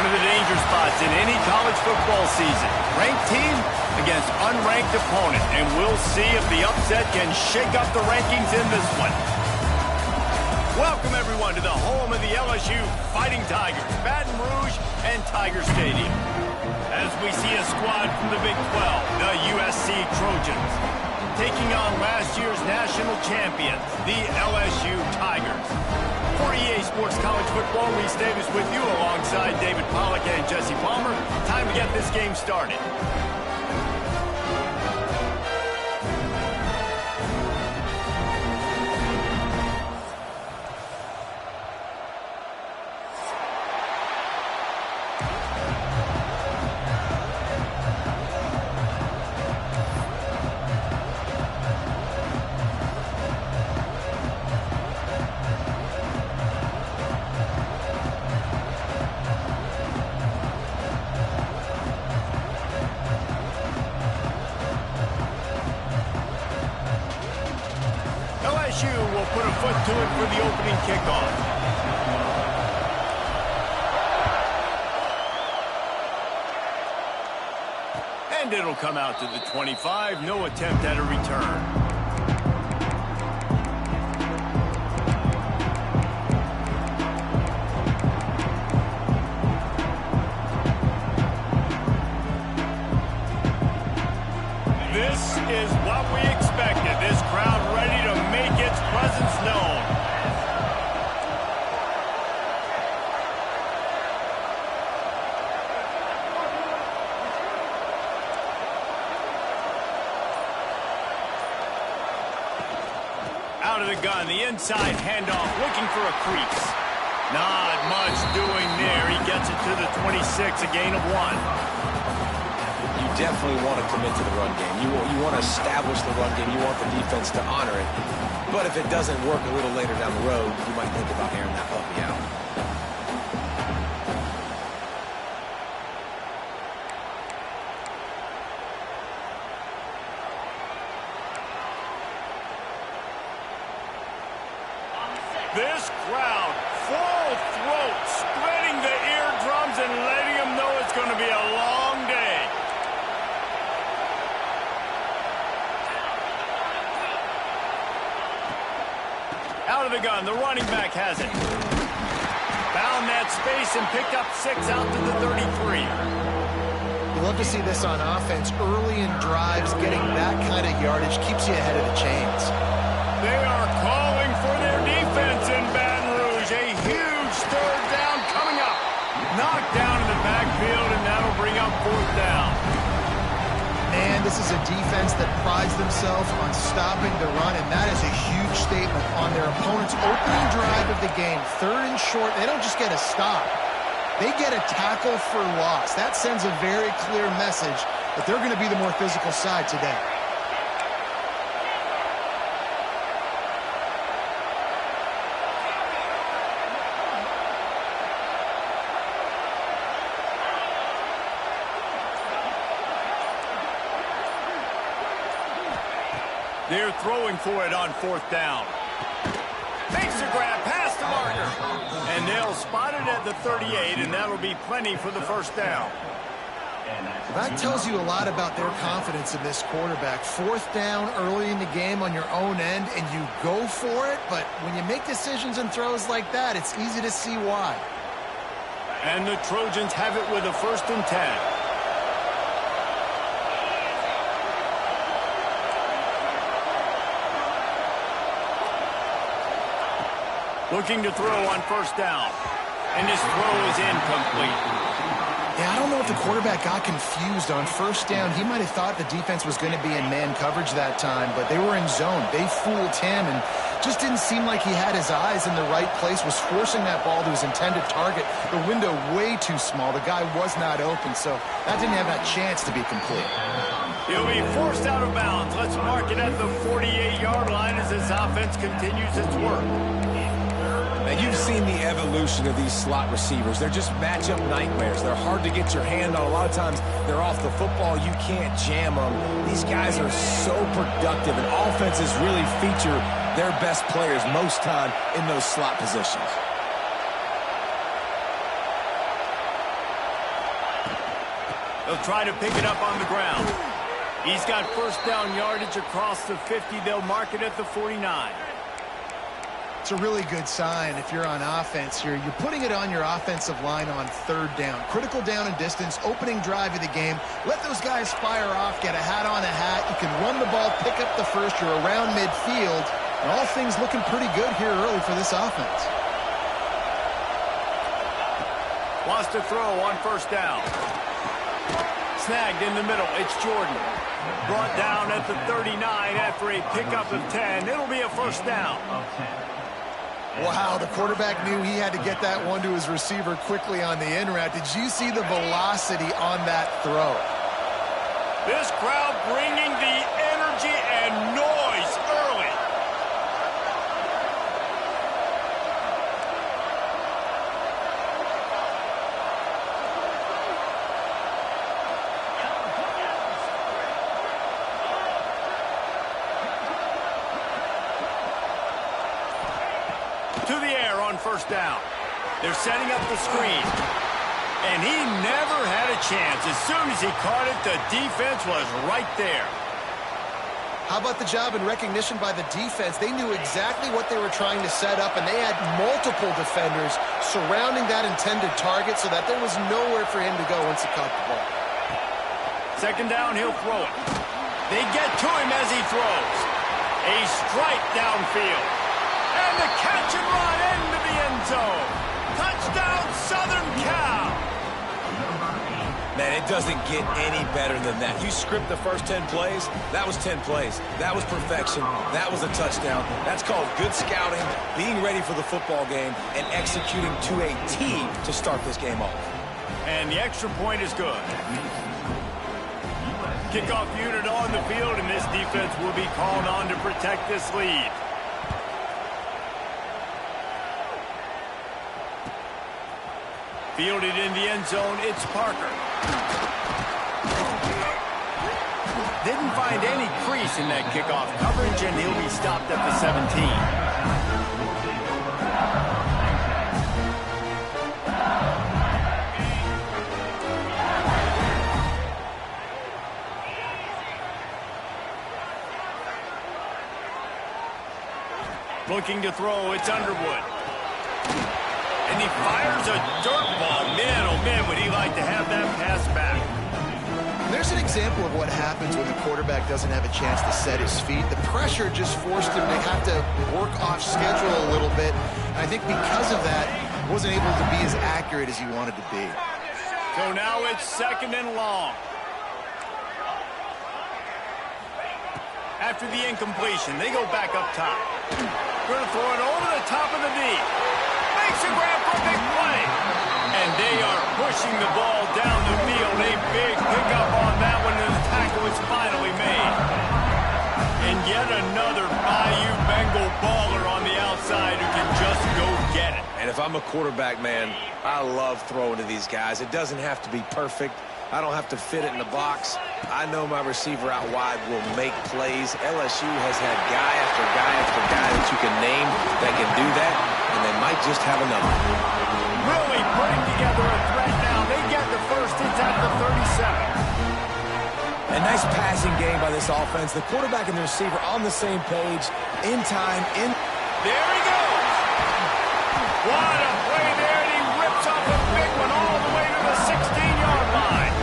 One of the danger spots in any college football season. Ranked team against unranked opponent. And we'll see if the upset can shake up the rankings in this one. Welcome, everyone, to the home of the LSU Fighting Tigers, Baton Rouge and Tiger Stadium. As we see a squad from the Big 12, the USC Trojans, taking on last year's national champions, the LSU Tigers. For EA Sports College Football, Lee Davis with you alongside David Pollack and Jesse Palmer. Time to get this game started. LSU will put a foot to it for the opening kickoff. And it'll come out to the 25. No attempt at a return. This is what we expected. This crowd ready to make its presence known. Out of the gun, the inside handoff, looking for a crease. Not much doing there. He gets it to the 26, a gain of 1. You definitely want to commit to the run game. You want to establish the run game. You want the defense to honor it. But if it doesn't work a little later down the road, you might think about airing that puppy out. This crowd, full throat, spreading the eardrums and letting them know it's going to be a long day. Out of the gun, the running back has it. Found that space and picked up 6 out to the 33. You love to see this on offense. Early in drives, getting that kind of yardage keeps you ahead of the chains. They are calling for their defense in Baton Rouge. A huge third down coming up. Knocked down in the backfield, and that'll bring up 4th down. Man, this is a defense that prides themselves on stopping the run, and that is a huge statement on their opponent's opening drive of the game. 3rd and short, they don't just get a stop. They get a tackle for loss. That sends a very clear message that they're going to be the more physical side today. They're throwing for it on 4th down. Makes a grab past the marker. And they'll spot it at the 38, and that'll be plenty for the 1st down. That tells you a lot about their confidence in this quarterback. 4th down early in the game on your own end, and you go for it. But when you make decisions and throws like that, it's easy to see why. And the Trojans have it with a 1st and 10. Looking to throw on 1st down. And his throw is incomplete. Yeah, I don't know if the quarterback got confused on 1st down. He might have thought the defense was going to be in man coverage that time, but they were in zone. They fooled him and just didn't seem like he had his eyes in the right place, was forcing that ball to his intended target. The window way too small. The guy was not open, so that didn't have that chance to be complete. He'll be forced out of bounds. Let's mark it at the 48-yard line as this offense continues its work. Now, you've seen the evolution of these slot receivers. They're just matchup nightmares. They're hard to get your hand on. A lot of times, they're off the football. You can't jam them. These guys are so productive, and offenses really feature their best players most time in those slot positions. They'll try to pick it up on the ground. He's got first down yardage across the 50. They'll mark it at the 49. It's a really good sign if you're on offense here. You're putting it on your offensive line on third down. Critical down and distance, opening drive of the game. Let those guys fire off, get a hat on a hat. You can run the ball, pick up the first. You're around midfield. And all things looking pretty good here early for this offense. Wants to throw on first down. Snagged in the middle. It's Jordan. Brought down at the 39 after a pickup of 10. It'll be a first down. Wow, the quarterback knew he had to get that one to his receiver quickly on the in route. Did you see the velocity on that throw? This crowd bringing the energy and noise early. To the air on first down. They're setting up the screen. And he never had a chance. As soon as he caught it, the defense was right there. How about the job and recognition by the defense? They knew exactly what they were trying to set up, and they had multiple defenders surrounding that intended target so that there was nowhere for him to go once he caught the ball. Second down, he'll throw it. They get to him as he throws. A strike downfield. And the catch and run into the end zone. Touchdown, Southern Cal. Man, it doesn't get any better than that. You script the first 10 plays, that was 10 plays. That was perfection. That was a touchdown. That's called good scouting, being ready for the football game, and executing to a T to start this game off. And the extra point is good. Kickoff unit on the field, and this defense will be called on to protect this lead. Fielded in the end zone, it's Parker. Didn't find any crease in that kickoff coverage, and he'll be stopped at the 17. Looking to throw, it's Underwood. And he fires a dirt ball. Man, oh man, would he like to have that pass back. There's an example of what happens when the quarterback doesn't have a chance to set his feet. The pressure just forced him to have to work off schedule a little bit. And I think because of that, he wasn't able to be as accurate as he wanted to be. So now it's second and long. After the incompletion, they go back up top. Going to throw it over the top of the knee. Makes a grab for a big play. And they are pushing the ball down the field. A big pickup on that one, and the tackle is finally made. And yet another Bayou Bengal baller on the outside who can just go get it. And if I'm a quarterback, man, I love throwing to these guys. It doesn't have to be perfect. I don't have to fit it in the box. I know my receiver out wide will make plays. LSU has had guy after guy after guy that you can name that can do that, and they might just have another. Really putting together a threat now. They get the first. It's at the 37. A nice passing game by this offense. The quarterback and the receiver on the same page, in time, in... There he goes. What a play there, and he rips off a big one all the way to the 16-yard line.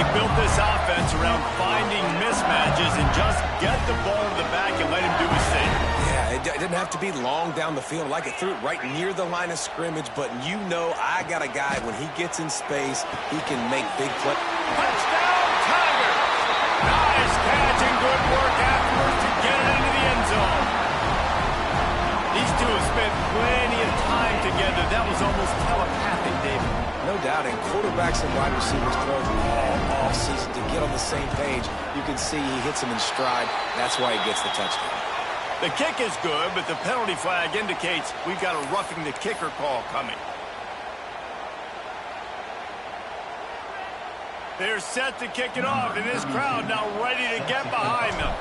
They built this offense around finding mismatches and just get the ball to the back and let him do his thing. Yeah, it didn't have to be long down the field. Like it threw it right near the line of scrimmage, but you know I got a guy, when he gets in space, he can make big plays. Touchdown, Tiger! Nice catch and good work afterwards to get it into the end zone. These two have spent plenty of time together. That was almost telepathic, David. No doubt, and quarterbacks and wide receivers throw all season to get on the same page. You can see he hits them in stride. That's why he gets the touchdown. The kick is good, but the penalty flag indicates we've got a roughing the kicker call coming. They're set to kick it off, and this crowd now ready to get behind them.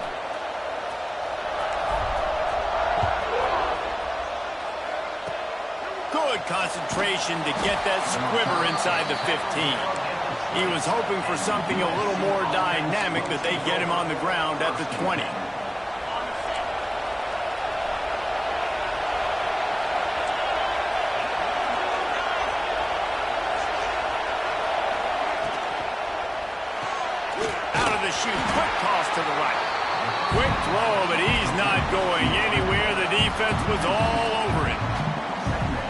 Good concentration to get that squibber inside the 15. He was hoping for something a little more dynamic, that they get him on the ground at the 20. Out of the chute, quick toss to the right. Quick throw, but he's not going anywhere. The defense was all over it.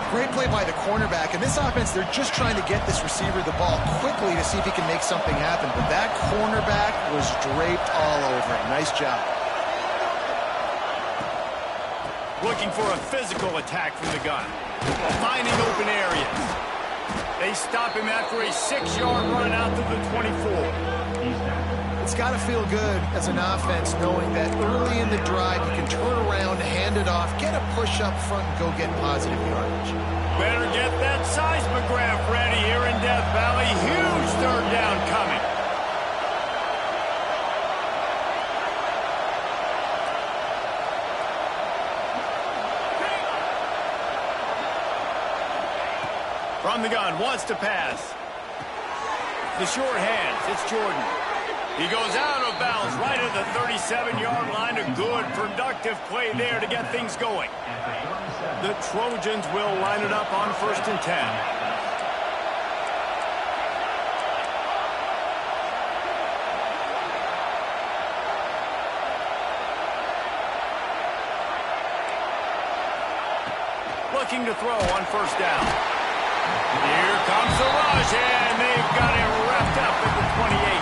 Great play by the cornerback. In this offense, they're just trying to get this receiver the ball quickly to see if he can make something happen. But that cornerback was draped all over him. Nice job. Looking for a physical attack from the gun. Finding open areas. They stop him after a 6-yard run out to the 24. It's got to feel good as an offense knowing that early in the drive you can turn around, hand it off, get a push up front, and go get positive yardage. Better get that seismograph ready here in Death Valley. Huge third down coming. From the gun, wants to pass. The short hands, it's Jordan. He goes out of bounds right at the 37-yard line. A good, productive play there to get things going. The Trojans will line it up on 1st and 10. Looking to throw on 1st down. Here comes the rush, and they've got it wrapped up at the 28.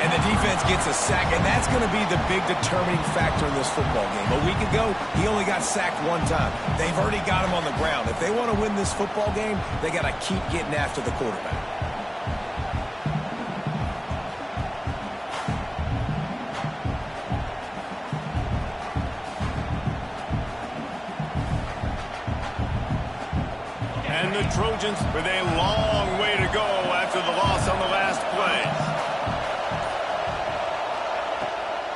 And the defense gets a sack, and that's going to be the big determining factor in this football game. A week ago, he only got sacked 1 time. They've already got him on the ground. If they want to win this football game, they got to keep getting after the quarterback. And the Trojans with a long way to go after the loss on the last play.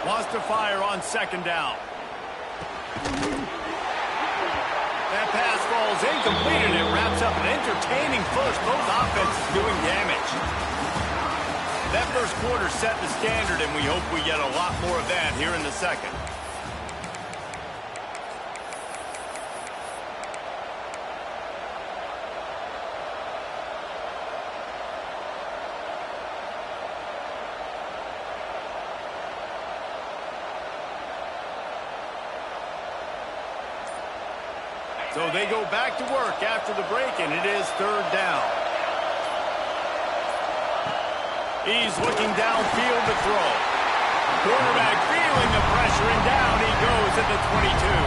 Wants to fire on 2nd down. That pass falls incomplete, and it wraps up an entertaining first. Both offenses doing damage. That first quarter set the standard, and we hope we get a lot more of that here in the second. So they go back to work after the break, and it is 3rd down. He's looking downfield to throw. Quarterback feeling the pressure, and down he goes at the 22.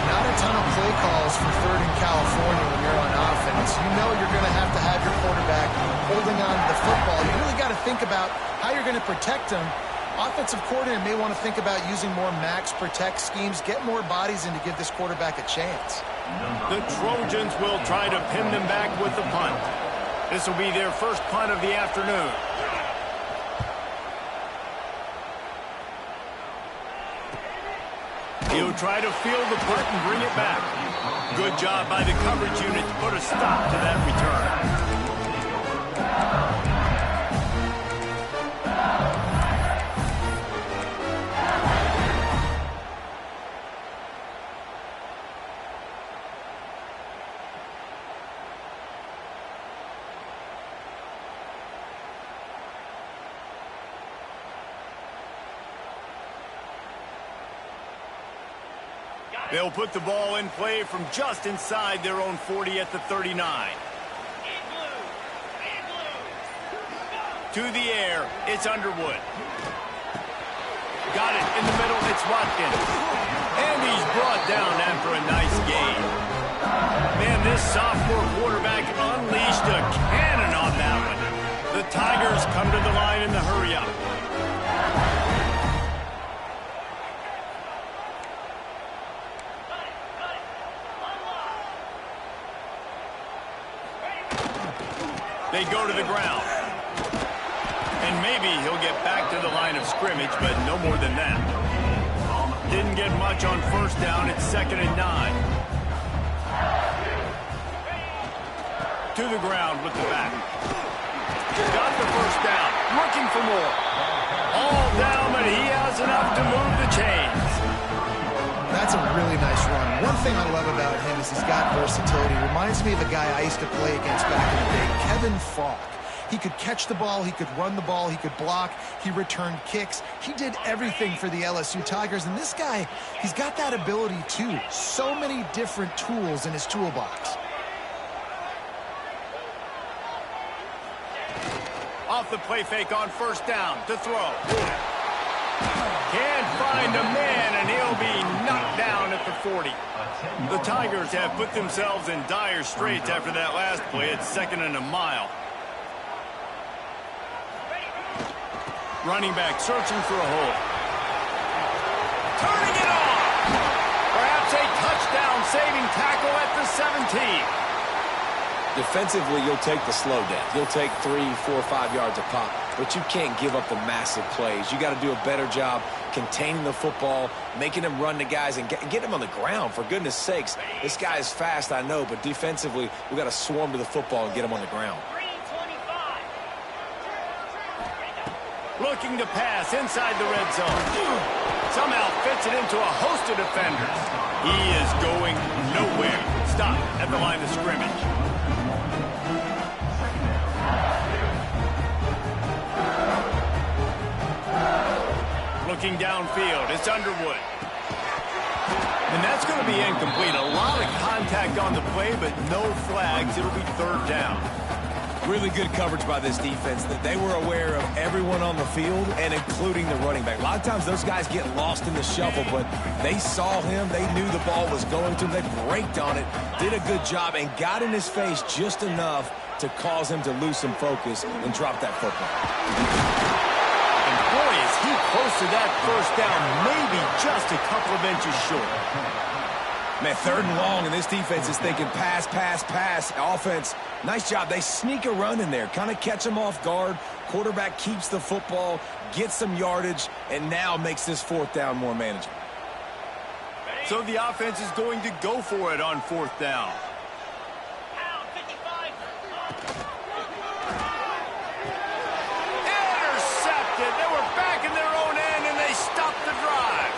Not a ton of play calls for 3rd in California when you're on offense. You know you're going to have your quarterback holding on to the football. You really got to think about how you're going to protect him. Offensive coordinator may want to think about using more max protect schemes, get more bodies in to give this quarterback a chance. The Trojans will try to pin them back with the punt. This will be their first punt of the afternoon. He'll try to field the punt and bring it back. Good job by the coverage unit to put a stop to that return. They'll put the ball in play from just inside their own 40 at the 39. To the air, it's Underwood. Got it in the middle, it's Watkins. And he's brought down after a nice gain. Man, this sophomore quarterback unleashed a cannon on that one. The Tigers come to the line in the hurry-up. They go to the ground. And maybe he'll get back to the line of scrimmage, but no more than that. Didn't get much on 1st down. It's 2nd and 9. To the ground with the back. Got the first down. Looking for more. All down, but he has enough to move the chains. That's a really nice run. One thing I love about him is he's got versatility. Reminds me of a guy I used to play against back in the day, Kevin Falk. He could catch the ball, he could run the ball, he could block, he returned kicks. He did everything for the LSU Tigers, and this guy, he's got that ability too. So many different tools in his toolbox. Off the play fake on first down to throw. Can't find a man, and he'll be knocked down at the 40. The Tigers have put themselves in dire straits after that last play. It's 2nd and a mile. Running back searching for a hole. Turning it on. Perhaps a touchdown-saving tackle at the 17. Defensively, you'll take the slow down. You'll take 3, 4, 5 yards a pop, but you can't give up the massive plays. You got to do a better job containing the football, making him run the guys, and get him on the ground. For goodness sakes, this guy is fast, I know, but defensively, we got to swarm to the football and get him on the ground. Looking to pass inside the red zone. Somehow fits it into a host of defenders. He is going nowhere. Stop at the line of scrimmage. Looking downfield, it's Underwood. And that's going to be incomplete. A lot of contact on the play, but no flags. It'll be 3rd down. Really good coverage by this defense. That they were aware of everyone on the field, and including the running back. A lot of times those guys get lost in the shuffle, but they saw him. They knew the ball was going to him. They braked on it, did a good job, and got in his face just enough to cause him to lose some focus and drop that football. And boy, is he close to that first down, maybe just a couple of inches short. Man, 3rd and long, and this defense is thinking pass, pass, pass. Offense, nice job. They sneak a run in there, kind of catch them off guard. Quarterback keeps the football, gets some yardage, and now makes this 4th down more manageable. So the offense is going to go for it on 4th down. Intercepted. They were back in their own end, and they stopped the drive.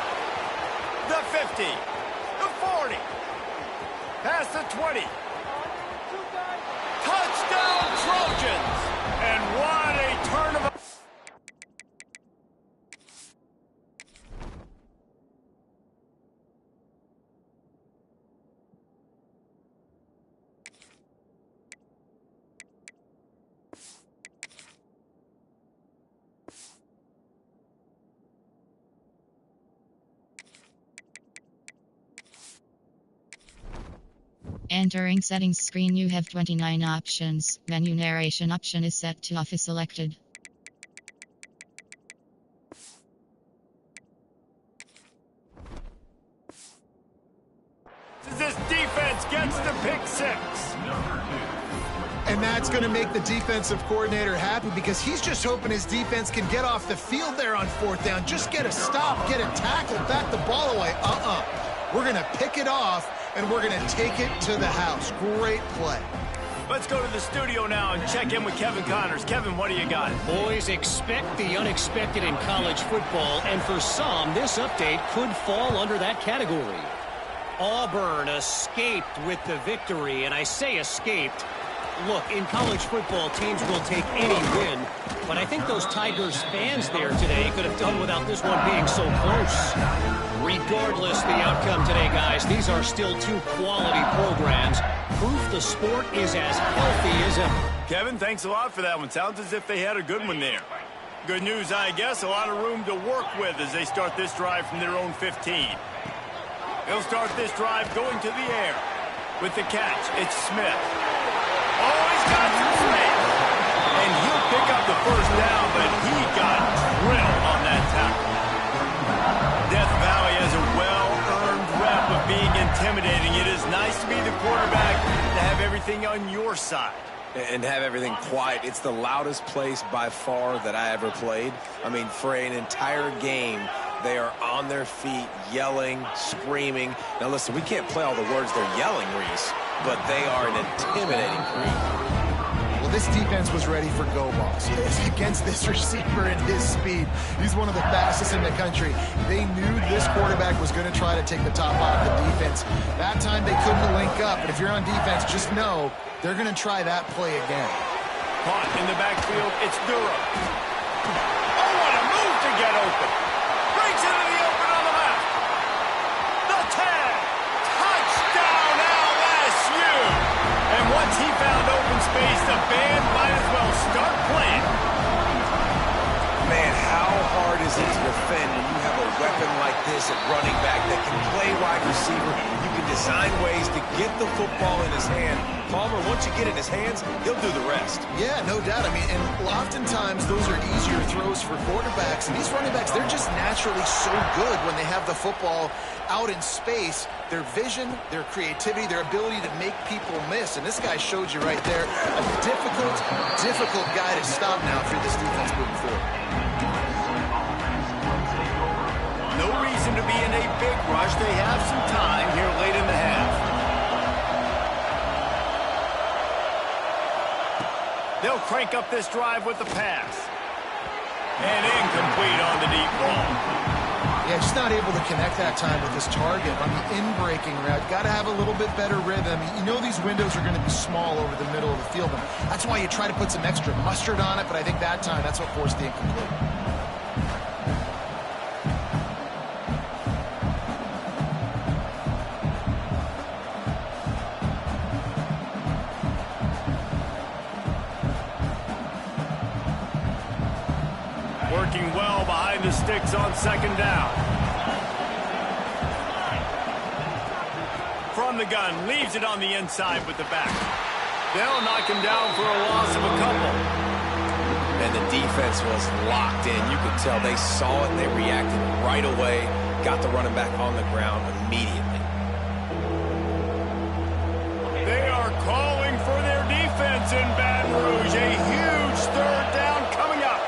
The 50. The 40. Past the 20. Touchdown, Trojans. And what a turn of... Entering settings screen, you have 29 options. Menu narration option is set to off is selected. This defense gets the pick 6. And that's going to make the defensive coordinator happy because he's just hoping his defense can get off the field there on 4th down. Just get a stop, get a tackle, back the ball away. We're going to pick it off, and we're going to take it to the house. Great play. Let's go to the studio now and check in with Kevin Connors. Kevin, what do you got? Boys, expect the unexpected in college football, and for some, this update could fall under that category. Auburn escaped with the victory, and I say escaped. Look, in college football, teams will take any win, but I think those Tigers fans there today could have done without this one being so close. Regardless the outcome today, guys, these are still 2 quality programs. Proof the sport is as healthy as ever. Kevin, thanks a lot for that one. Sounds as if they had a good one there. Good news, I guess, a lot of room to work with as they start this drive from their own 15. They'll start this drive going to the air. With the catch, it's Smith. Oh, he's got some space. And he'll pick up the first down, but he got drilled on that tackle. Death Valley has a well-earned rep of being intimidating. It is nice to be the quarterback, to have everything on your side. And have everything quiet. It's the loudest place by far that I ever played. I mean, for an entire game, they are on their feet, yelling, screaming. Now, listen, we can't play all the words they're yelling, Reese, but they are an intimidating crew. Well, this defense was ready for go balls. Against this receiver and his speed, he's one of the fastest in the country. They knew this quarterback was going to try to take the top off the defense. That time they couldn't link up, but if you're on defense, just know they're going to try that play again. Caught in the backfield, it's Durham. Oh, what a move to get open. Breaks into the open on the left. The tag. Touchdown LSU. And once he found open space, the band might as well start playing. Man, how hard is it to defend when you have a weapon like this at running back that can play wide receiver? You can design ways to get the football in his hand. Palmer, once you get it in his hands, he'll do the rest. Yeah, no doubt. I mean, and oftentimes those are easier throws for quarterbacks. And these running backs, they're just naturally so good when they have the football out in space. Their vision, their creativity, their ability to make people miss. And this guy showed you right there, a difficult guy to stop now for this defense moving forward. No reason to be in a big rush. They have some time here late in the half. They'll crank up this drive with the pass. And incomplete on the deep ball. Yeah, just not able to connect that time with his target on the in-breaking route. Got to have a little bit better rhythm. You know these windows are going to be small over the middle of the field. And that's why you try to put some extra mustard on it, but I think that time that's what forced the incomplete. Working well behind the sticks on second down. From the gun, leaves it on the inside with the back. They'll knock him down for a loss of a couple. And the defense was locked in. You could tell they saw it, they reacted right away, got the running back on the ground immediately. They are calling for their defense in Baton Rouge. A huge third down coming up.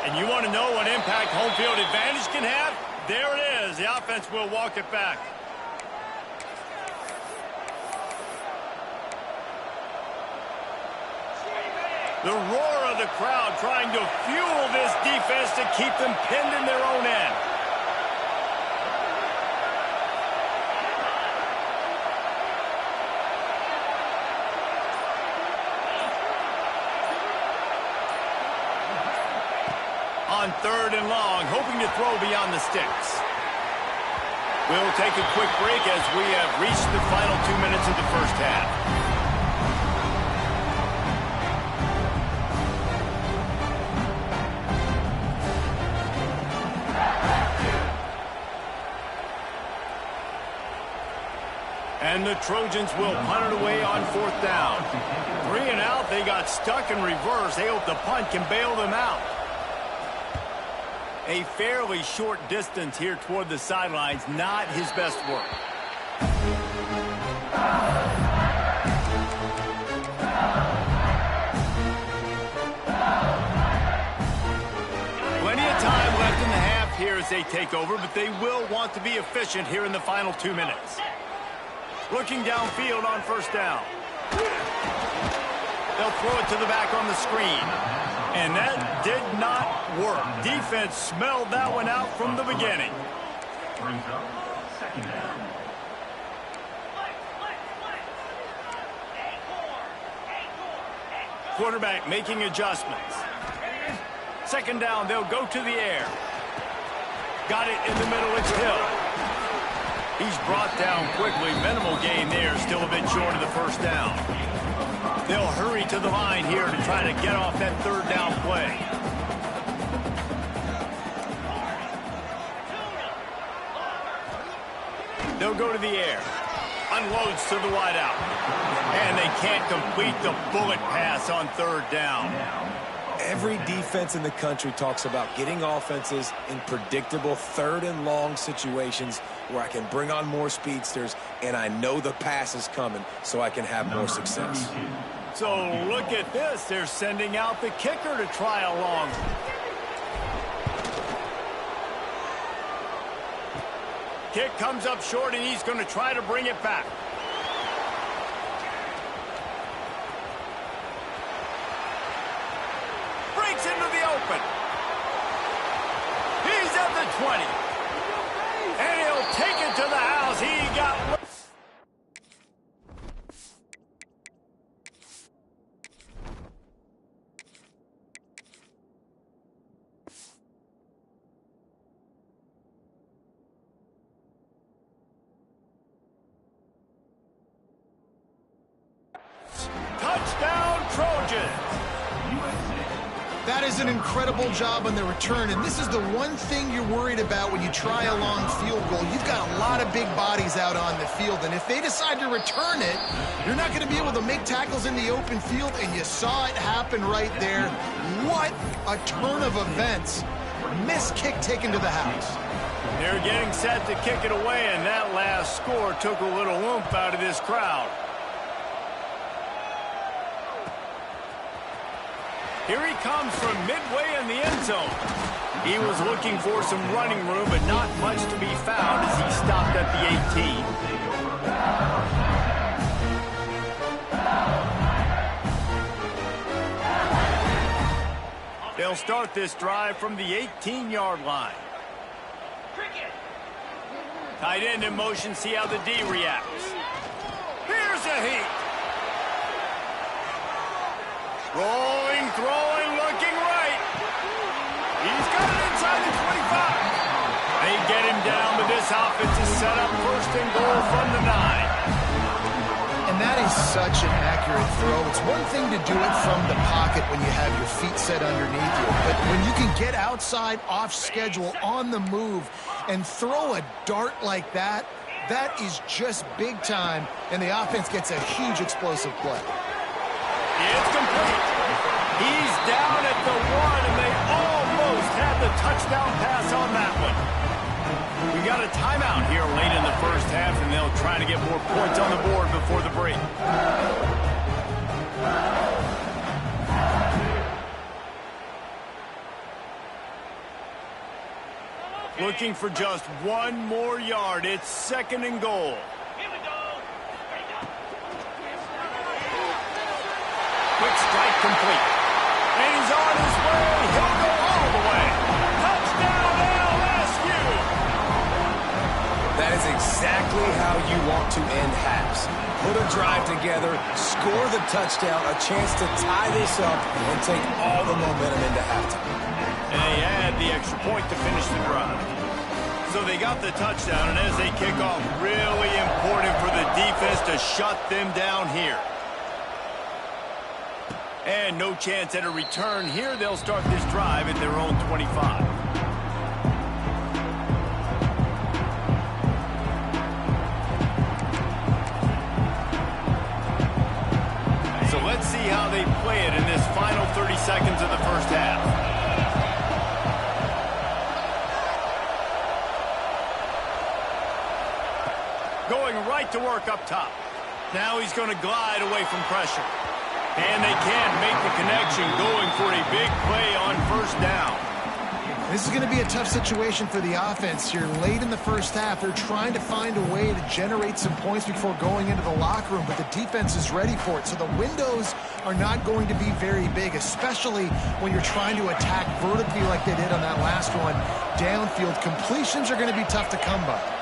And you want to know what impact home field advantage can have? There it is. The offense will walk it back. The roar of the crowd trying to fuel this defense to keep them pinned in their own end. On third and long, hoping to throw beyond the sticks. We'll take a quick break as we have reached the final 2 minutes of the first half. And the Trojans will punt it away on fourth down. 3 and out, they got stuck in reverse. They hope the punt can bail them out. A fairly short distance here toward the sidelines, not his best work. Plenty of time left in the half here as they take over, but they will want to be efficient here in the final 2 minutes. Looking downfield on first down. They'll throw it to the back on the screen. And that did not work. Defense smelled that one out from the beginning. Quarterback making adjustments. Second down, they'll go to the air. Got it in the middle, it's Hill. He's brought down quickly. Minimal gain there, still a bit short of the first down. They'll hurry to the line here to try to get off that third down play. They'll go to the air. Unloads to the wideout. And they can't complete the bullet pass on third down. Every defense in the country talks about getting offenses in predictable third and long situations where I can bring on more speedsters and I know the pass is coming so I can have more success. So look at this. They're sending out the kicker to try a long. Kick comes up short, and he's going to try to bring it back. Breaks into the open. He's at the 20. And he'll take it to the house. He got... Touchdown, Trojans! That is an incredible job on the return, and this is the one thing you're worried about when you try a long field goal. You've got a lot of big bodies out on the field, and if they decide to return it, you're not going to be able to make tackles in the open field, and you saw it happen right there. What a turn of events. Missed kick taken to the house. They're getting set to kick it away, and that last score took a little oomph out of this crowd. Here he comes from midway in the end zone. He was looking for some running room, but not much to be found as he stopped at the 18. They'll start this drive from the 18-yard line. Tight end in motion, see how the D reacts. Here's a heat. Rolling, throwing, looking right. He's got it inside the 25. They get him down, but this offense is set up first and goal from the 9. And that is such an accurate throw. It's one thing to do it from the pocket when you have your feet set underneath you, but when you can get outside, off schedule, on the move, and throw a dart like that, that is just big time, and the offense gets a huge explosive play. It's complete. He's down at the 1, and they almost had the touchdown pass on that one. We got a timeout here late in the first half, and they'll try to get more points on the board before the break. Looking for just one more yard. It's second and goal. Quick strike complete. And he's on his way. He'll go all the way. Touchdown LSU. That is exactly how you want to end halves. Put a drive together, score the touchdown, a chance to tie this up, and take all the momentum into halftime. And they add the extra point to finish the drive. So they got the touchdown, and as they kick off, really important for the defense to shut them down here. And no chance at a return here. They'll start this drive at their own 25. So let's see how they play it in this final 30 seconds of the first half. Going right to work up top. Now he's going to glide away from pressure. And they can't make the connection, going for a big play on first down. This is going to be a tough situation for the offense here. Late in the first half, they're trying to find a way to generate some points before going into the locker room, but the defense is ready for it. So the windows are not going to be very big, especially when you're trying to attack vertically like they did on that last one. Downfield completions are going to be tough to come by.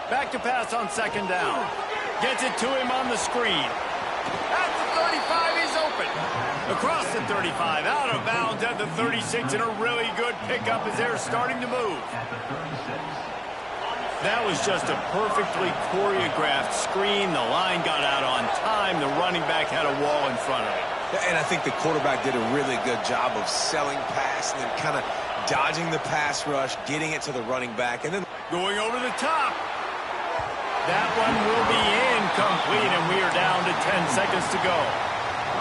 Back to pass on second down. Gets it to him on the screen. At the 35, he's open. Across the 35, out of bounds at the 36, and a really good pickup as they're starting to move. That was just a perfectly choreographed screen. The line got out on time. The running back had a wall in front of it. And I think the quarterback did a really good job of selling pass and then kind of dodging the pass rush, getting it to the running back, and then going over the top. That one will be incomplete, and we are down to 10 seconds to go.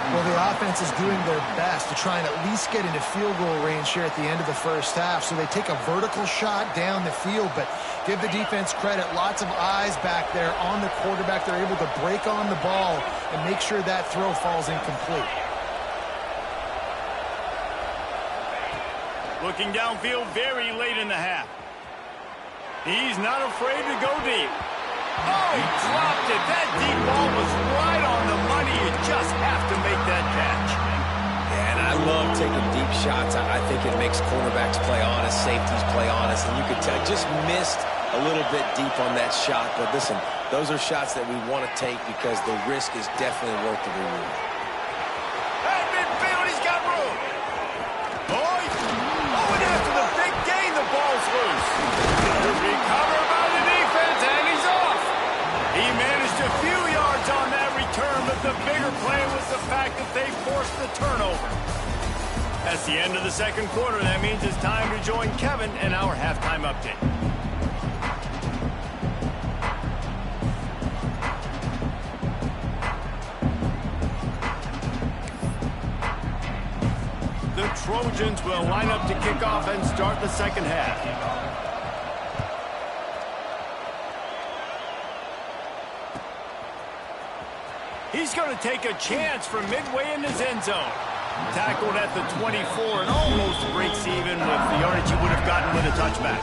Well, the offense is doing their best to try and at least get into field goal range here at the end of the first half. So they take a vertical shot down the field, but give the defense credit. Lots of eyes back there on the quarterback. They're able to break on the ball and make sure that throw falls incomplete. Looking downfield very late in the half. He's not afraid to go deep. Oh, he dropped it. That deep ball was right on the money. You just have to make that catch. Yeah, and I love taking deep shots. I think it makes quarterbacks play honest, safeties play honest, and you could tell just missed a little bit deep on that shot. But listen, those are shots that we want to take because the risk is definitely worth the reward. At midfield, he's got room. Oh, and after the big gain, the ball's loose. Recovered by the defense, and he's off. He managed a few yards on that return, but the bigger play was the fact that they forced the turnover. That's the end of the second quarter. That means it's time to join Kevin in our halftime update. The Trojans will line up to kick off and start the second half. He's going to take a chance from midway in his end zone. Tackled at the 24 and almost breaks even with the yardage he would have gotten with a touchback.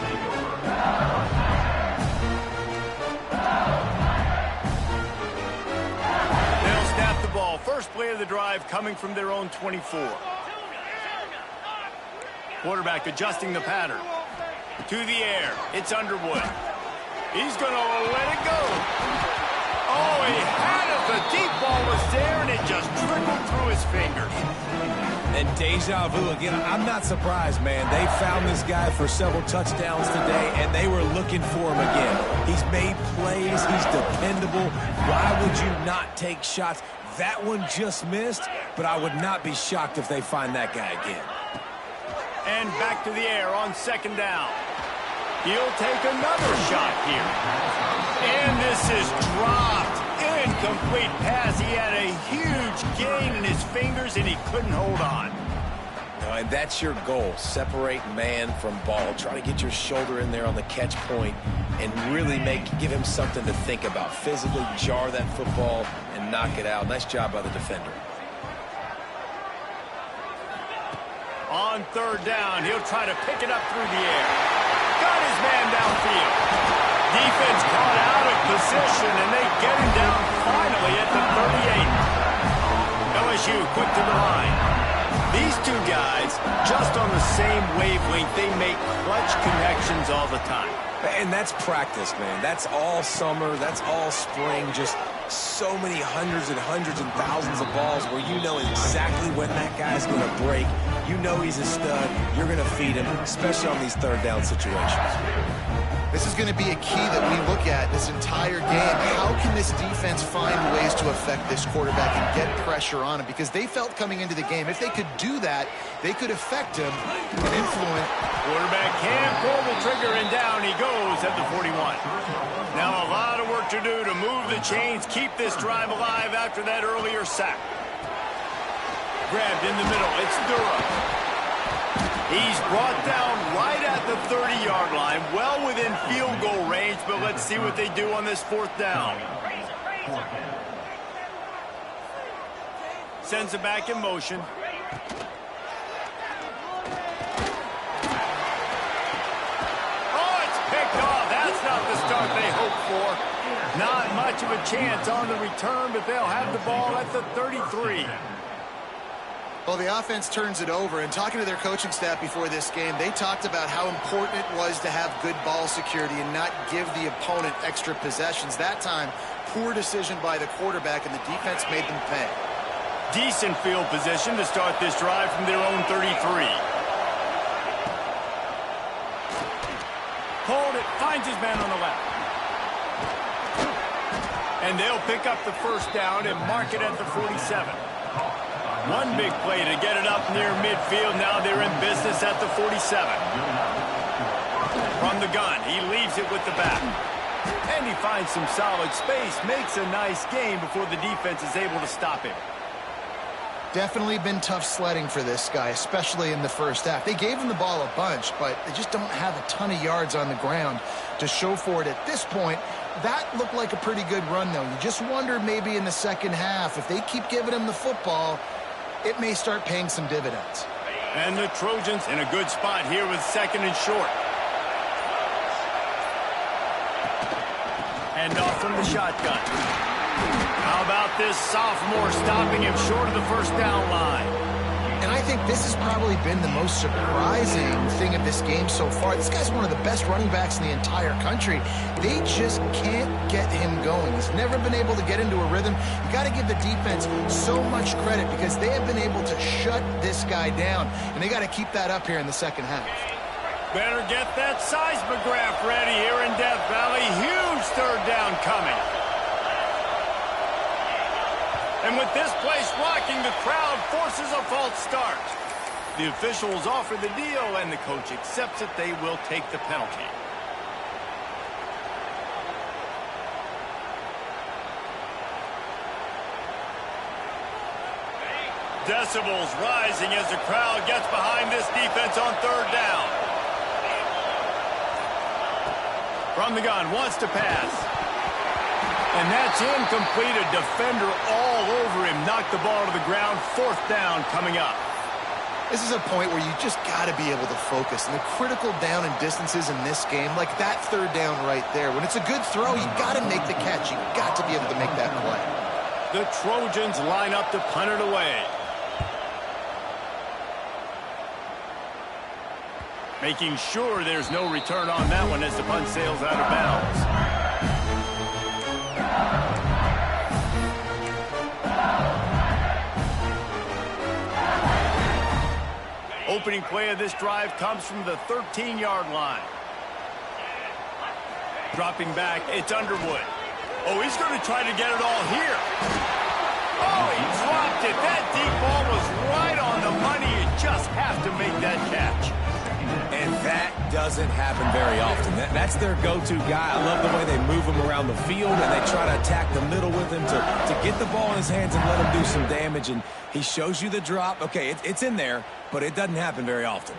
They'll snap the ball. First play of the drive coming from their own 24. Quarterback adjusting the pattern. To the air. It's Underwood. He's going to let it go. Oh, he had it. The deep ball was there, and it just trickled through his fingers. And deja vu again. I'm not surprised, man. They found this guy for several touchdowns today, and they were looking for him again. He's made plays. He's dependable. Why would you not take shots? That one just missed, but I would not be shocked if they find that guy again. And back to the air on second down. He'll take another shot here. And this is dropped. Incomplete pass. He had a huge gain in his fingers, and he couldn't hold on. And that's your goal. Separate man from ball. Try to get your shoulder in there on the catch point and really give him something to think about. Physically jar that football and knock it out. Nice job by the defender. On third down, he'll try to pick it up through the air. Got his man downfield. Defense caught out of position, and they get him down finally at the 38. LSU quick to the line. These two guys, just on the same wavelength, they make clutch connections all the time. And that's practice, man. That's all summer. That's all spring. Just so many hundreds and thousands of balls where you know exactly when that guy's going to break. You know he's a stud. You're going to feed him, especially on these third down situations. This is going to be a key that we look at this entire game. How can this defense find ways to affect this quarterback and get pressure on him? Because they felt coming into the game, if they could do that, they could affect him and influence. Quarterback can pull the trigger, and down he goes at the 41. Now a lot of work to do to move the chains, keep this drive alive after that earlier sack. Grabbed in the middle. It's Durham. He's brought down right at the 30-yard line, well within field goal range, but let's see what they do on this fourth down. Sends it back in motion. Oh, it's picked off. That's not the start they hoped for. Not much of a chance on the return, but they'll have the ball at the 33. Well, the offense turns it over, and talking to their coaching staff before this game, they talked about how important it was to have good ball security and not give the opponent extra possessions. That time, poor decision by the quarterback, and the defense made them pay. Decent field position to start this drive from their own 33. Hold it, finds his man on the left. And they'll pick up the first down and mark it at the 47. One big play to get it up near midfield. Now they're in business at the 47. From the gun, he leaves it with the back. And he finds some solid space, makes a nice gain before the defense is able to stop him. Definitely been tough sledding for this guy, especially in the first half. They gave him the ball a bunch, but they just don't have a ton of yards on the ground to show for it at this point. That looked like a pretty good run, though. You just wonder maybe in the second half, if they keep giving him the football, it may start paying some dividends. And the Trojans in a good spot here with second and short. Hand off from the shotgun. How about this sophomore stopping him short of the first down line? And I think this has probably been the most surprising thing of this game so far. This guy's one of the best running backs in the entire country. They just can't get him going. He's never been able to get into a rhythm. You got to give the defense so much credit because they have been able to shut this guy down, and they got to keep that up here in the second half. Better get that seismograph ready here in Death Valley. Huge third down coming. And with this place rocking, the crowd forces a false start. The officials offer the deal, and the coach accepts it. They will take the penalty. Decibels rising as the crowd gets behind this defense on third down. From the gun, wants to pass. And that's incomplete. A defender all over him. Knocked the ball to the ground. Fourth down coming up. This is a point where you just got to be able to focus. And the critical down and distances in this game, like that third down right there, when it's a good throw, you got to make the catch. You got to be able to make that play. The Trojans line up to punt it away. Making sure there's no return on that one as the punt sails out of bounds. Opening play of this drive comes from the 13-yard line. Dropping back, it's Underwood. Oh, he's going to try to get it all here. Oh, he dropped it. That deep ball was right on the money. You just have to make that catch. And that doesn't happen very often. That's their go-to guy. I love the way they move him around the field, and they try to attack the middle with him to get the ball in his hands and let him do some damage. And he shows you the drop. Okay, it's in there, but it doesn't happen very often.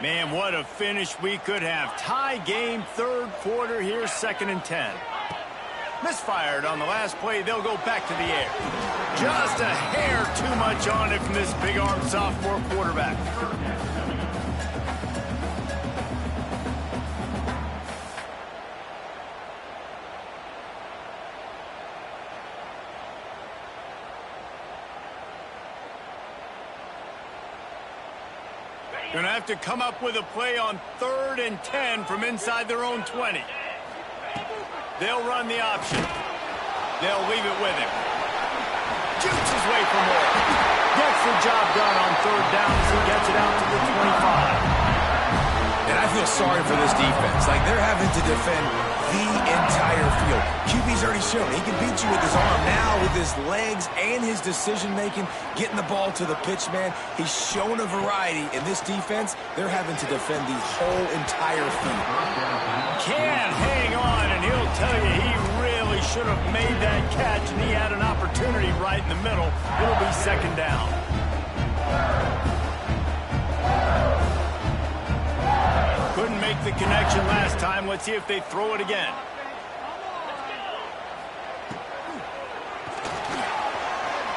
Man, what a finish we could have. Tie game, third quarter here, 2nd and 10. Misfired on the last play. They'll go back to the air. Just a hair too much on it from this big-armed sophomore quarterback. Going to have to come up with a play on 3rd and 10 from inside their own 20. They'll run the option. They'll leave it with him. Shoots his way for more. Gets the job done on 3rd down as he gets it out to the 25. And I feel sorry for this defense. Like, they're having to defend the entire field. QB's already shown he can beat you with his arm. Now with his legs and his decision-making, getting the ball to the pitch man, he's shown a variety. In this defense, they're having to defend the whole entire field. Can't hang on, and he'll tell you he really should have made that catch, and he had an opportunity right in the middle. It'll be 2nd down. Couldn't make the connection last time. Let's see if they throw it again.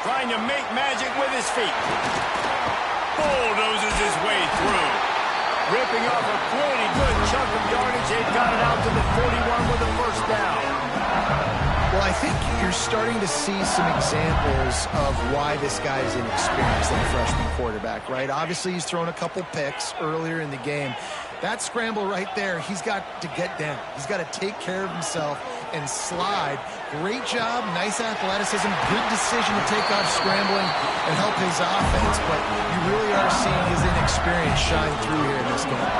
Trying to make magic with his feet. Bulldozes his way through. Ripping off a pretty good chunk of yardage. They've got it out to the 41 with a first down. Well, I think you're starting to see some examples of why this guy is inexperienced as a freshman quarterback, right? Obviously, he's thrown a couple picks earlier in the game. That scramble right there, he's got to get down. He's got to take care of himself and slide. Great job, nice athleticism, good decision to take off scrambling and help his offense, but you really are seeing his inexperience shine through here in this game.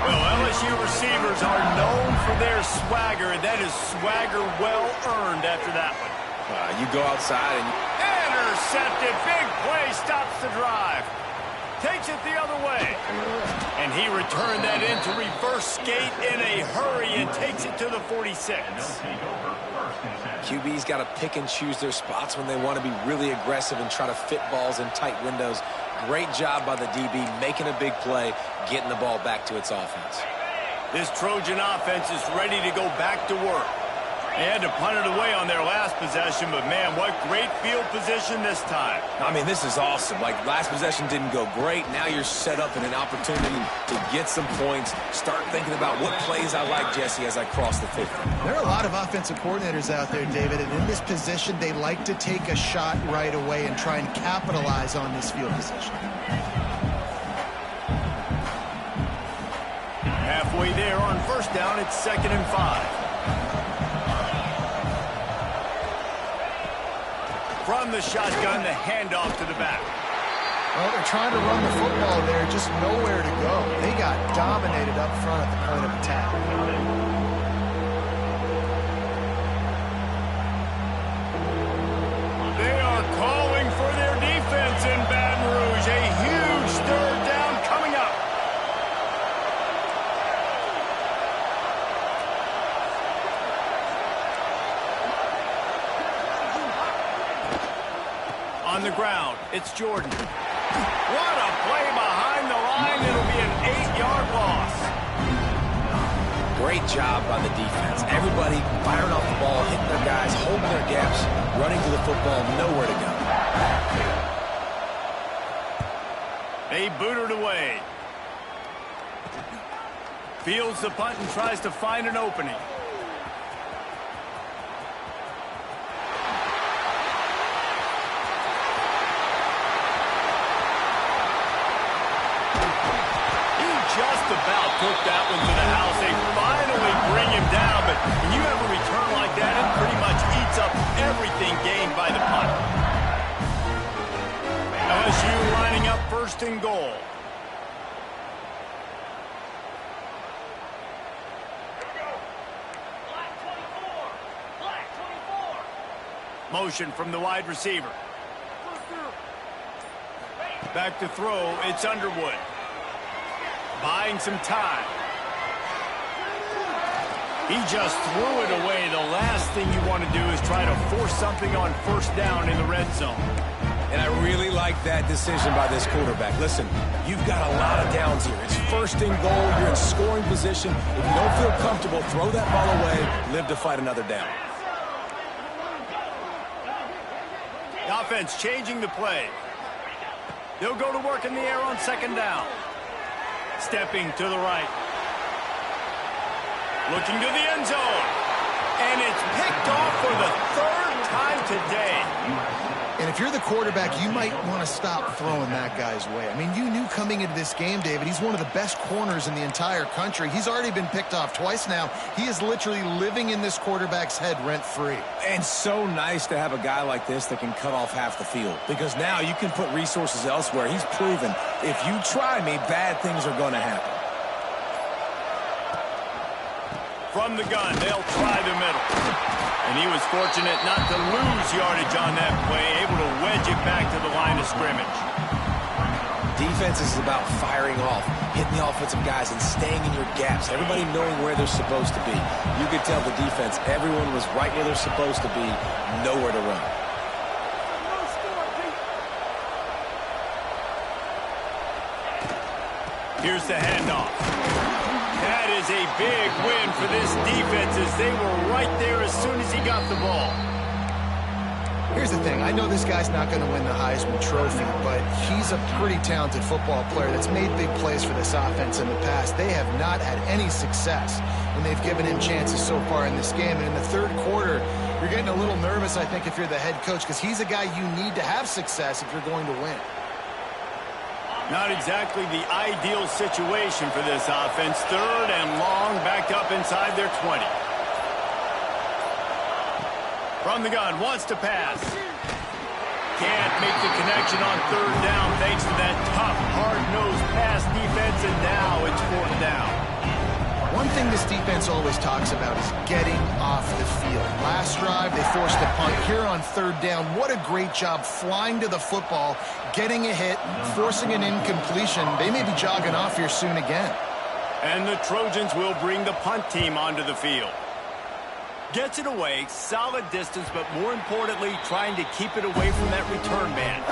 Well, LSU receivers are known for their swagger. That is swagger well earned after that one. You go outside and intercepted. starts the drive. Takes it the other way. And he returned that into reverse skate in a hurry and takes it to the 46. QB's got to pick and choose their spots when they want to be really aggressive and try to fit balls in tight windows. Great job by the DB making a big play, getting the ball back to its offense. This Trojan offense is ready to go back to work. They had to punt it away on their last possession, but, man, what great field position this time. I mean, this is awesome. Like, last possession didn't go great. Now you're set up in an opportunity to get some points. Start thinking about what plays I like, Jesse, as I cross the 50. There are a lot of offensive coordinators out there, David, and in this position, they like to take a shot right away and try and capitalize on this field position. Halfway there on first down, it's 2nd and 5. From the shotgun, the handoff to the back. Well, they're trying to run the football there, just nowhere to go. They got dominated up front at the point of attack. They are calling for their defense in Baton Rouge. A huge third down coming up. On the ground, it's Jordan. What a play behind the line. It'll be an 8-yard loss. Great job by the defense. Everybody firing off the ball, hitting their guys, holding their gaps, running to the football, nowhere to go. They boot it away. Fields the punt and tries to find an opening. Just about took that one to the house. They finally bring him down, but when you have a return like that, it pretty much eats up everything gained by the punt. LSU lining up 1st and goal. Motion from the wide receiver. Back to throw, it's Underwood. Buying some time. He just threw it away. The last thing you want to do is try to force something on first down in the red zone. And I really like that decision by this quarterback. Listen, you've got a lot of downs here. It's 1st and goal. You're in scoring position. If you don't feel comfortable, throw that ball away. Live to fight another down. The offense changing the play. They'll go to work in the air on 2nd down. Stepping to the right. Looking to the end zone. And it's picked off for the 3rd time today. And if you're the quarterback, you might want to stop throwing that guy's way. I mean, you knew coming into this game, David, he's one of the best corners in the entire country. He's already been picked off twice now. He is literally living in this quarterback's head rent-free. And so nice to have a guy like this that can cut off half the field. Because now you can put resources elsewhere. He's proven, if you try me, bad things are going to happen. From the gun, they'll try the middle. And he was fortunate not to lose yardage on that play, able to wedge it back to the line of scrimmage. Defense is about firing off, hitting the offensive guys and staying in your gaps, everybody knowing where they're supposed to be. You could tell the defense, everyone was right where they're supposed to be, nowhere to run. Here's the handoff. That is a big win for this defense as they were right there as soon as he got the ball. Here's the thing. I know this guy's not going to win the Heisman Trophy, but he's a pretty talented football player that's made big plays for this offense in the past. They have not had any success when they've given him chances so far in this game. And in the 3rd quarter, you're getting a little nervous, I think, if you're the head coach, because he's a guy you need to have success if you're going to win. Not exactly the ideal situation for this offense. 3rd and long, backed up inside their 20. From the gun, wants to pass. Can't make the connection on 3rd down thanks to that tough, hard-nosed pass defense, and now it's 4th down. One thing this defense always talks about is getting off the field. Last drive, they forced a punt. Here on third down, what a great job flying to the football, getting a hit, forcing an incompletion. They may be jogging off here soon again. And the Trojans will bring the punt team onto the field. Gets it away, solid distance, but more importantly, trying to keep it away from that return man.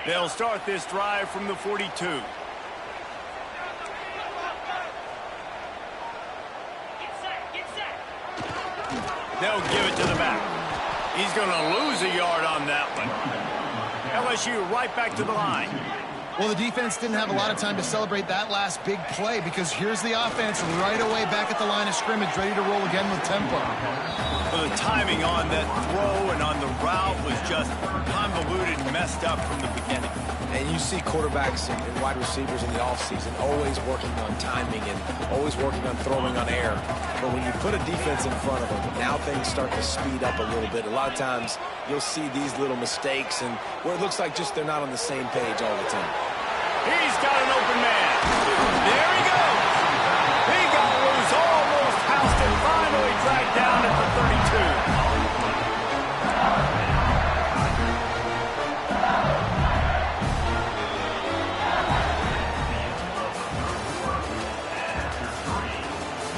They'll start this drive from the 42. They'll give it to the back. He's going to lose a yard on that one. LSU right back to the line. Well, the defense didn't have a lot of time to celebrate that last big play because here's the offense right away back at the line of scrimmage, ready to roll again with tempo. Well, the timing on that throw and on the route was just convoluted and messed up from the beginning. And you see quarterbacks and wide receivers in the offseason always working on timing and always working on throwing on air. But when you put a defense in front of them, now things start to speed up a little bit. A lot of times you'll see these little mistakes and where it looks like just they're not on the same page all the time. He's got an open man. There he goes. He got loose, almost housed and finally dragged down at the 32.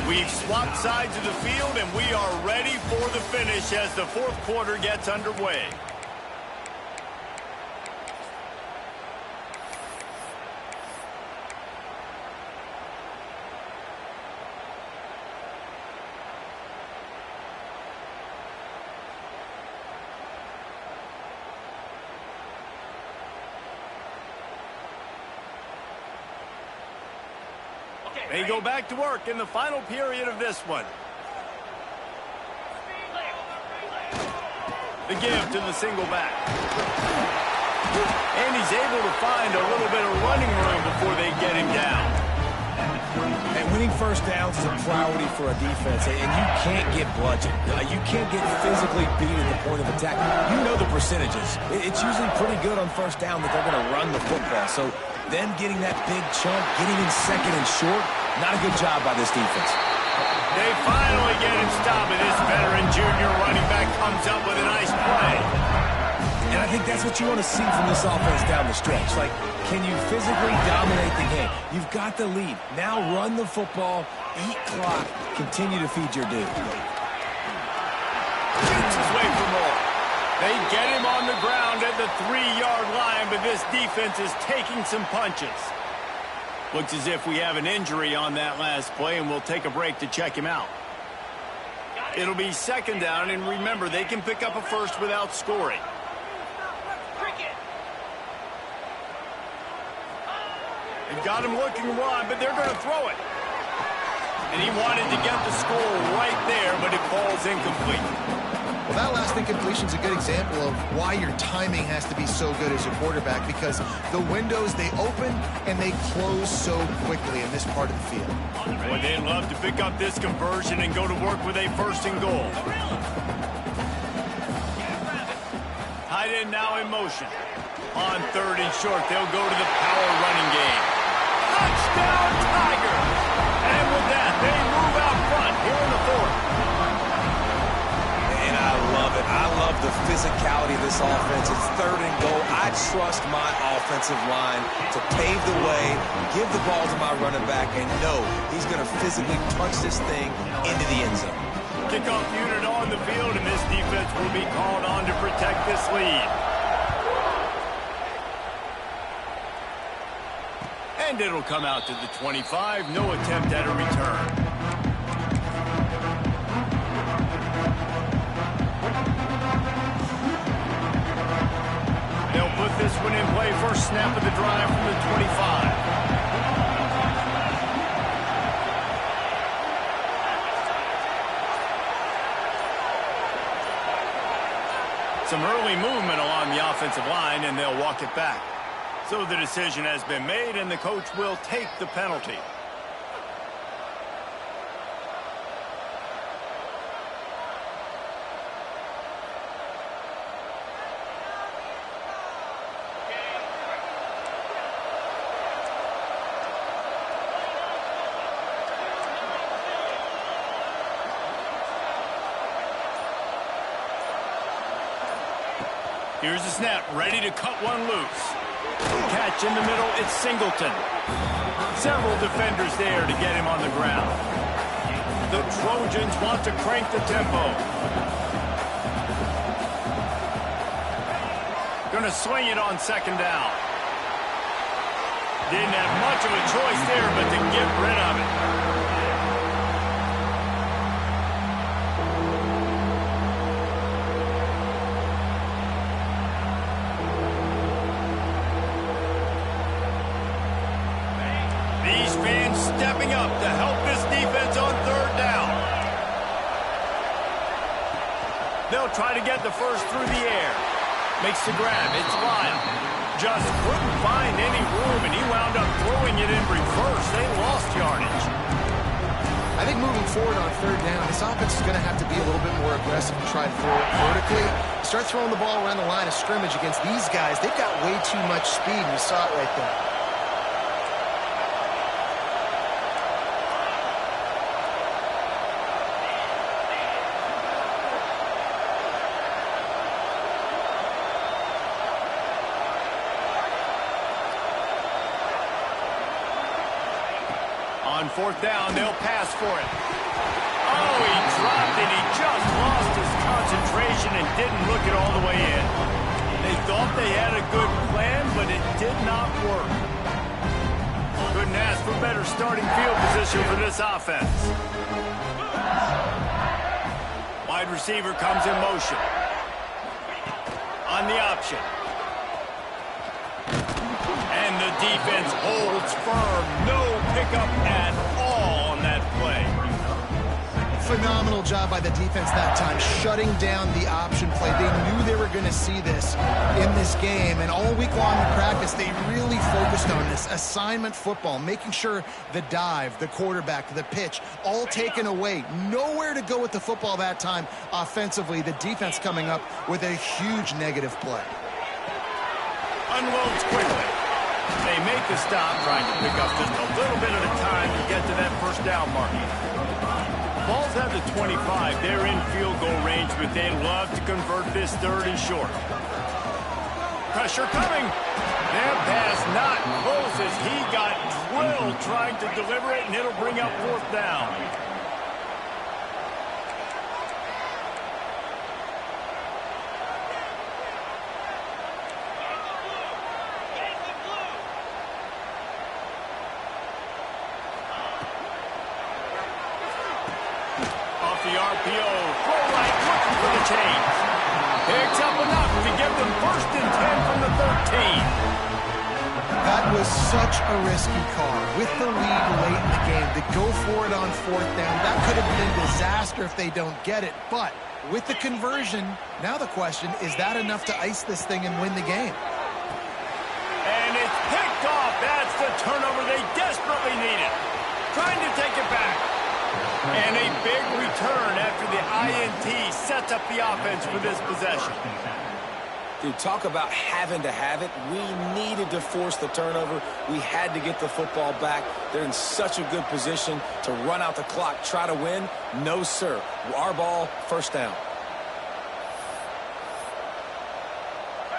We've swapped sides of the field, and we are ready for the finish as the fourth quarter gets underway. They go back to work in the final period of this one. The give to the single back. And he's able to find a little bit of running room before they get him down. And winning first downs is a priority for a defense, and you can't get bludgeoned. You can't get physically beat at the point of attack. You know the percentages. It's usually pretty good on first down that they're going to run the football. So them getting that big chunk, getting in second and short, not a good job by this defense. They finally get him stopped, and this veteran junior running back comes up with a nice play. And I think that's what you want to see from this offense down the stretch. Like, can you physically dominate the game? You've got the lead. Now run the football, eat clock, continue to feed your dude. Shoots his way for more. They get him on the ground at the 3-yard line, but this defense is taking some punches. Looks as if we have an injury on that last play, and we'll take a break to check him out. It'll be second down, and remember, they can pick up a first without scoring. They've got him looking to run, but they're going to throw it. And he wanted to get the score right there, but it falls incomplete. Well, that last incompletion is a good example of why your timing has to be so good as a quarterback, because the windows, they open and they close so quickly in this part of the field. Boy, they'd love to pick up this conversion and go to work with a first and goal. Tight end now in motion. On third and short, they'll go to the power running game. Touchdown, Tigers! And with that, they move out front here in the fourth. And I love it. I love the physicality of this offense. It's third and goal. I trust my offensive line to pave the way, give the ball to my running back, and know he's going to physically punch this thing into the end zone. Kickoff unit on the field, and this defense will be called on to protect this lead. And it'll come out to the 25. No attempt at a return. They'll put this one in play. First snap of the drive from the 25. Some early movement along the offensive line, and they'll walk it back. So the decision has been made, and the coach will take the penalty. Here's the snap, ready to cut one loose. Catch in the middle, it's Singleton. Several defenders there to get him on the ground. The Trojans want to crank the tempo. Going to swing it on second down. Didn't have much of a choice there, but to get rid of it. These fans stepping up to help this defense on third down. They'll try to get the first through the air. Makes the grab. It's Lyle. Just couldn't find any room, and he wound up throwing it in reverse. They lost yardage. I think moving forward on third down, this offense is going to have to be a little bit more aggressive and try to throw it vertically. Start throwing the ball around the line of scrimmage against these guys. They've got way too much speed, and you saw it right there. On fourth down, they'll pass for it. Oh, he dropped it. He just lost his concentration and didn't look it all the way in. They thought they had a good plan, but it did not work. Couldn't ask for better starting field position for this offense. Wide receiver comes in motion. On the option. And the defense holds firm. No pickup at all on that play. Phenomenal job by the defense that time, shutting down the option play. They knew they were going to see this in this game, and all week long in practice, they really focused on this assignment football, making sure the dive, the quarterback, the pitch, all taken away. Nowhere to go with the football that time offensively. The defense coming up with a huge negative play. Unloads quickly. They make the stop, trying to pick up just a little bit at a time to get to that first down mark. Ball's at the 25. They're in field goal range, but they'd love to convert this third and short. Pressure coming. Their pass not close as he got drilled trying to deliver it, and it'll bring up fourth down. The RPO, throw right, looking for the chains. Picks up enough to get them first and 10 from the 13. That was such a risky call. With the lead late in the game, to go for it on fourth down, that could have been a disaster if they don't get it. But with the conversion, now the question, is that enough to ice this thing and win the game? And it's picked off. That's the turnover they desperately needed. Trying to take it back. And a big return after the INT sets up the offense for this possession. Dude, talk about having to have it. We needed to force the turnover. We had to get the football back. They're in such a good position to run out the clock, try to win. No, sir. Our ball, first down.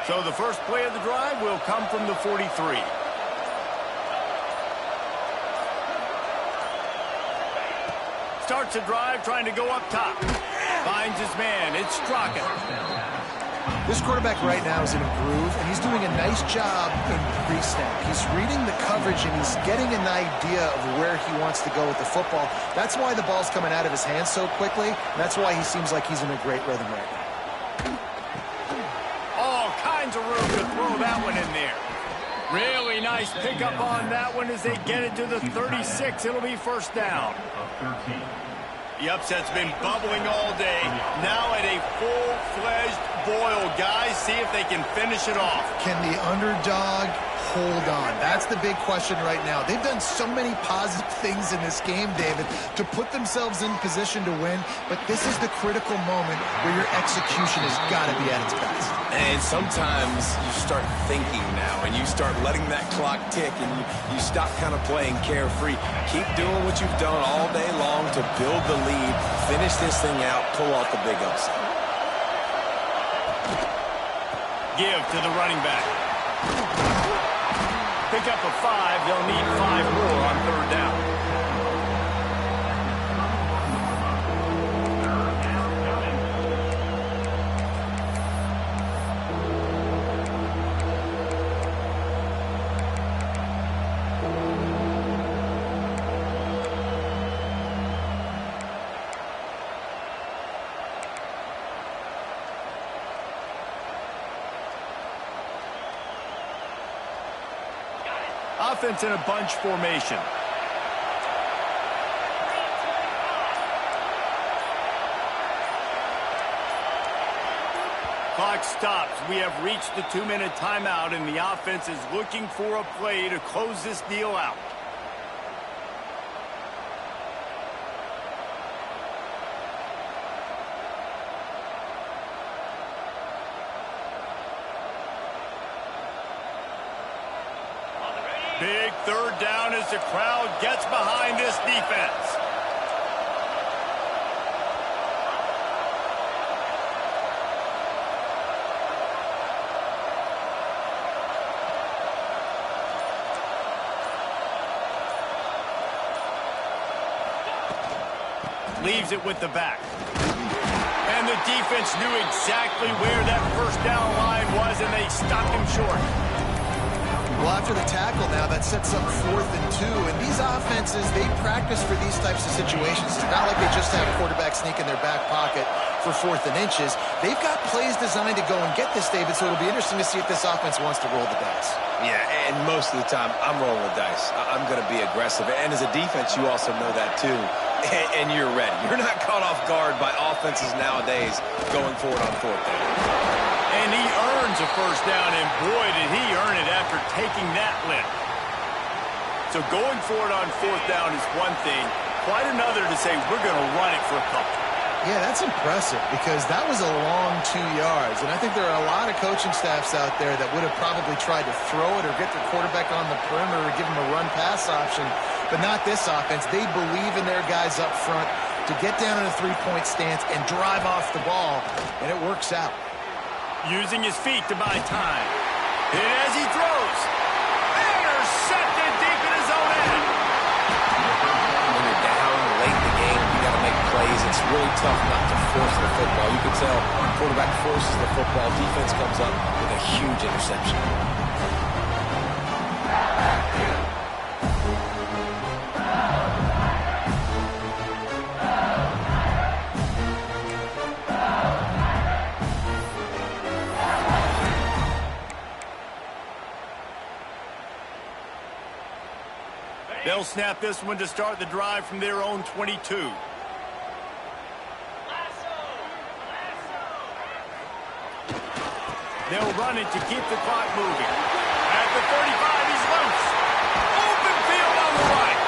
So the first play of the drive will come from the 43. Starts a drive trying to go up top. Finds his man. It's Straka. This quarterback right now is in a groove, and he's doing a nice job in pre-snap. He's reading the coverage, and he's getting an idea of where he wants to go with the football. That's why the ball's coming out of his hands so quickly. That's why he seems like he's in a great rhythm right now. All kinds of room to throw that one in there. Really nice pickup on that one as they get it to the 36. It'll be first down. The upset's been bubbling all day. Now at a full-fledged boil. Guys, see if they can finish it off. Can the underdog hold on? That's the big question right now. They've done so many positive things in this game, David, to put themselves in position to win, but this is the critical moment where your execution has got to be at its best. And sometimes you start thinking now, and you start letting that clock tick, and you stop kind of playing carefree. Keep doing what you've done all day long to build the lead, finish this thing out, pull off the big upset. Give to the running back. Pick up a 5. They'll need 5 more on 3rd down. Offense in a bunch formation. Clock stops. We have reached the 2-minute timeout, and the offense is looking for a play to close this deal out. Big 3rd down as the crowd gets behind this defense. Leaves it with the back. And the defense knew exactly where that 1st down line was, and they stopped him short. Well, after the tackle now, that sets up 4th and 2. And these offenses, they practice for these types of situations. It's not like they just have a quarterback sneak in their back pocket for 4th and inches. They've got plays designed to go and get this, David, so it'll be interesting to see if this offense wants to roll the dice. Yeah, and most of the time, I'm rolling the dice. I'm going to be aggressive. And as a defense, you also know that, too. And you're ready. You're not caught off guard by offenses nowadays going forward on 4th down. And he earns a 1st down, and boy, did he earn it after taking that lift. So going for it on 4th down is one thing. Quite another to say we're going to run it for a couple. Yeah, that's impressive because that was a long 2 yards. And I think there are a lot of coaching staffs out there that would have probably tried to throw it or get their quarterback on the perimeter or give him a run-pass option. But not this offense. They believe in their guys up front to get down in a 3-point stance and drive off the ball, and it works out. Using his feet to buy time. And as he throws, intercepted deep in his own end. When you're down late in the game, you got to make plays. It's really tough not to force the football. You can tell quarterback forces the football. Defense comes up with a huge interception. They'll snap this one to start the drive from their own 22. They'll run it to keep the clock moving. At the 35, he's loose. Open field on the right.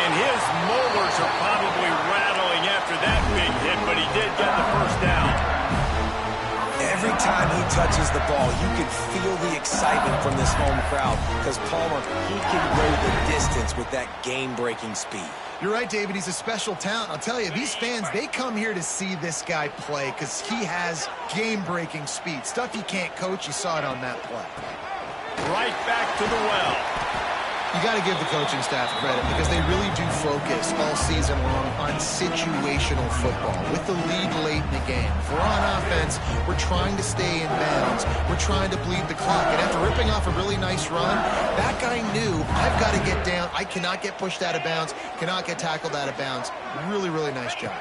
And his molars are probably rattling after that big hit, but he did get the 1st down. Every time he touches the ball, you can feel the excitement from this home crowd because Palmer, he can go the distance with that game-breaking speed. You're right, David. He's a special talent. I'll tell you, these fans, they come here to see this guy play because he has game-breaking speed. Stuff you can't coach. You saw it on that play. Right back to the well. You got to give the coaching staff credit because they really do focus all season long on situational football with the lead late in the game. If we're on offense, we're trying to stay in bounds. We're trying to bleed the clock. And after ripping off a really nice run, that guy knew, I've got to get down. I cannot get pushed out of bounds, cannot get tackled out of bounds. Really, really nice job.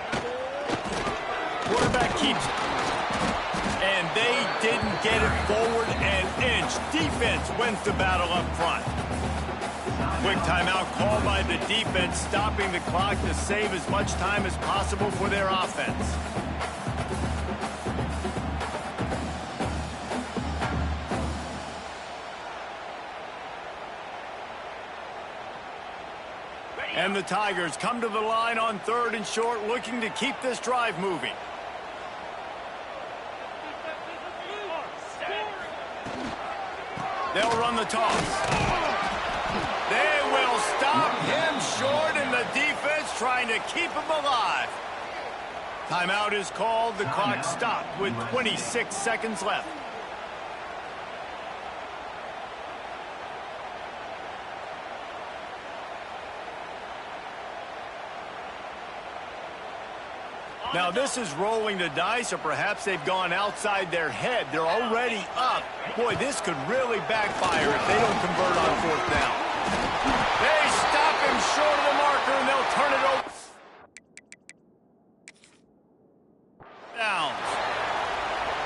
Quarterback keeps it. And they didn't get it forward an inch. Defense wins the battle up front. Quick timeout called by the defense, stopping the clock to save as much time as possible for their offense. And the Tigers come to the line on 3rd and short, looking to keep this drive moving. They'll run the toss. They will stop him short, and the defense trying to keep him alive. Timeout is called. The clock stopped with 26 seconds left. Now, this is rolling the dice, or perhaps they've gone outside their head. They're already up. Boy, this could really backfire if they don't convert on 4th down. They stop him short of the marker, and they'll turn it over. Downs.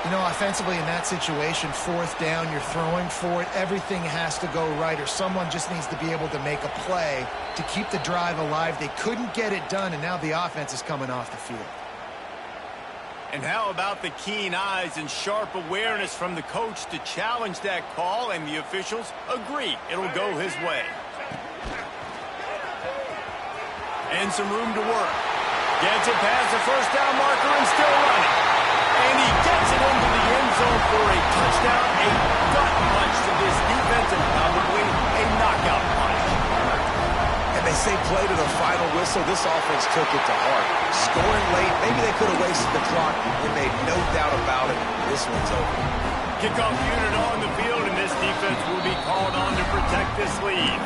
You know, offensively in that situation, 4th down, you're throwing for it. Everything has to go right, or someone just needs to be able to make a play to keep the drive alive. They couldn't get it done, and now the offense is coming off the field. And how about the keen eyes and sharp awareness from the coach to challenge that call, and the officials agree it'll go his way. And some room to work. Gets it past the 1st down marker and still running. And he gets it into the end zone for a touchdown, a gut punch to this defense, and probably a knockout punch. And they say play to the final whistle. This offense took it to heart. Scoring late, maybe they could have wasted the clock. They made no doubt about it. This one's over. Kickoff unit on the field, and this defense will be called on to protect this lead.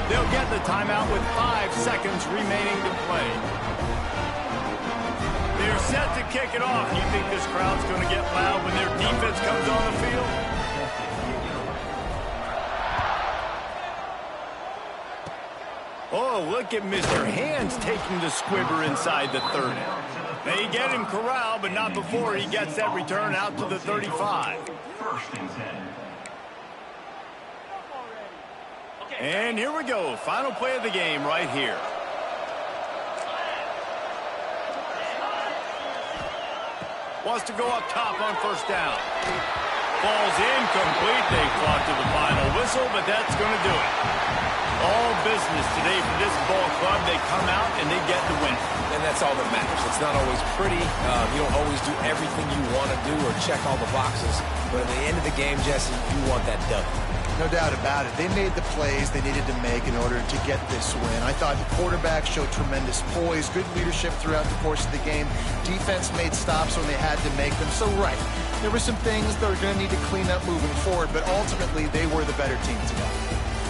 They'll get the timeout with 5 seconds remaining to play. They're set to kick it off. You think this crowd's going to get loud when their defense comes on the field? Oh, look at Mr. Hands taking the squibber inside the 30. They get him corralled, but not before he gets that return out to the 35. And here we go. Final play of the game right here. Wants to go up top on 1st down. Falls incomplete. They fought to the final whistle, but that's going to do it. All business today for this ball club. They come out and they get the win. And that's all that matters. It's not always pretty. You don't always do everything you want to do or check all the boxes. But at the end of the game, Jesse, you want that W. No doubt about it. They made the plays they needed to make in order to get this win. I thought the quarterback showed tremendous poise, good leadership throughout the course of the game. Defense made stops when they had to make them. So, right, there were some things that are going to need to clean up moving forward, but ultimately they were the better team today.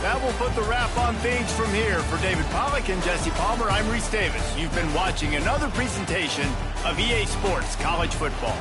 That will put the wrap on things from here. For David Pollack and Jesse Palmer, I'm Reese Davis. You've been watching another presentation of EA Sports College Football.